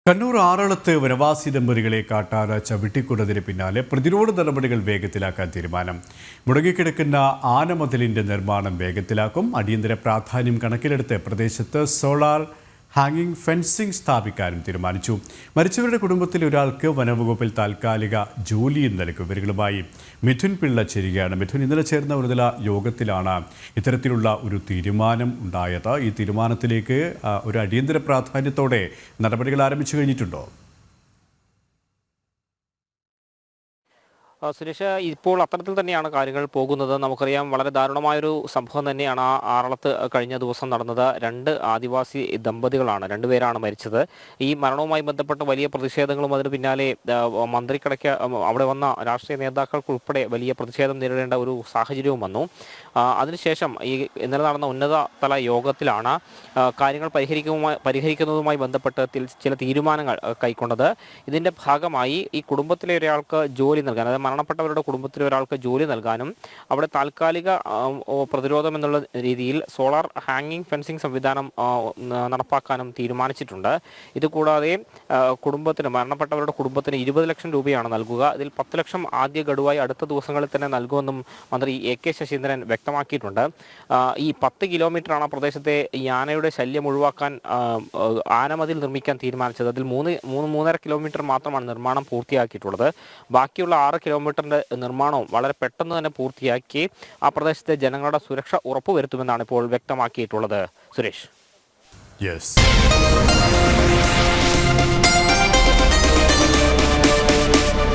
കണ്ണൂർ ആറളത്ത് വനവാസി ദമ്പതികളെ കാട്ടാന ചവിട്ടിക്കൊണ്ടതിന് പിന്നാലെ പ്രതിരോധ നടപടികൾ വേഗത്തിലാക്കാൻ തീരുമാനം. മുടങ്ങിക്കിടക്കുന്ന ആനമതിലിന്റെ നിർമ്മാണം വേഗത്തിലാക്കും. അടിയന്തര പ്രാധാന്യം കണക്കിലെടുത്ത് പ്രദേശത്ത് സോളാർ ഹാങ്ങിങ് ഫെൻസിംഗ് സ്ഥാപിക്കാനും തീരുമാനിച്ചു. മരിച്ചവരുടെ കുടുംബത്തിലെ ഒരാൾക്ക് വനംവകുപ്പിൽ താൽക്കാലിക ജോലിയും നൽകും. ഇവരുമായി മിഥുൻ പിള്ള ചേരുകയാണ്. മിഥുൻ, ഇന്നലെ ചേർന്ന ഒരുതല യോഗത്തിലാണ് ഇത്തരത്തിലുള്ള ഒരു തീരുമാനം ഉണ്ടായത്. ഈ തീരുമാനത്തിലേക്ക് ഒരു അടിയന്തര പ്രാധാന്യത്തോടെ നടപടികൾ ആരംഭിച്ചു കഴിഞ്ഞിട്ടുണ്ടോ? സുരേഷ്, ഇപ്പോൾ അത്തരത്തിൽ തന്നെയാണ് കാര്യങ്ങൾ പോകുന്നത്. നമുക്കറിയാം, വളരെ ദാരുണമായൊരു സംഭവം തന്നെയാണ് ആറളത്ത് കഴിഞ്ഞ ദിവസം നടന്നത്. രണ്ട് ആദിവാസി ദമ്പതികളാണ്, രണ്ടുപേരാണ് മരിച്ചത്. ഈ മരണവുമായി ബന്ധപ്പെട്ട് വലിയ പ്രതിഷേധങ്ങളും അതിന് പിന്നാലെ മന്ത്രിക്കടയ്ക്ക് അവിടെ വന്ന രാഷ്ട്രീയ നേതാക്കൾക്കുൾപ്പെടെ വലിയ പ്രതിഷേധം നേരിടേണ്ട ഒരു സാഹചര്യവും വന്നു. അതിനുശേഷം ഇന്നലെ നടന്ന ഉന്നതതല യോഗത്തിലാണ് കാര്യങ്ങൾ പരിഹരിക്കുന്നതുമായി ബന്ധപ്പെട്ട് ചില തീരുമാനങ്ങൾ കൈക്കൊണ്ടത്. ഇതിൻ്റെ ഭാഗമായി ഈ കുടുംബത്തിലെ ഒരാൾക്ക് ജോലി നൽകാൻ, അതായത് മരണപ്പെട്ടവരുടെ കുടുംബത്തിലെ ഒരാൾക്ക് ജോലി നൽകാനും അവിടെ താൽക്കാലിക പ്രതിരോധം എന്നുള്ള രീതിയിൽ സോളാർ ഹാങ്ങിങ് ഫെൻസിംഗ് സംവിധാനം നടപ്പാക്കാനും തീരുമാനിച്ചിട്ടുണ്ട്. ഇതുകൂടാതെ മരണപ്പെട്ടവരുടെ കുടുംബത്തിന് 20 ലക്ഷം രൂപയാണ് നൽകുക. ഇതിൽ 10 ലക്ഷം ആദ്യ ഗഡുവായി അടുത്ത ദിവസങ്ങളിൽ തന്നെ നൽകുമെന്നും മന്ത്രി AK ശശീന്ദ്രൻ വ്യക്തമാക്കിയിട്ടുണ്ട്. ഈ 10 കിലോമീറ്ററാണ് പ്രദേശത്തെ ഈ ആനയുടെ ശല്യം ഒഴിവാക്കാൻ ആനമതിൽ നിർമ്മിക്കാൻ തീരുമാനിച്ചത്. അതിൽ 3.5 കിലോമീറ്റർ മാത്രമാണ് നിർമ്മാണം പൂർത്തിയാക്കിയിട്ടുള്ളത്. ബാക്കിയുള്ള 6 കിലോമീറ്ററിൻ്റെ നിർമ്മാണവും വളരെ പെട്ടെന്ന് തന്നെ പൂർത്തിയാക്കി ആ പ്രദേശത്തെ ജനങ്ങളുടെ സുരക്ഷ ഉറപ്പുവരുത്തുമെന്നാണ് ഇപ്പോൾ വ്യക്തമാക്കിയിട്ടുള്ളത്. സുരേഷ്. Yes.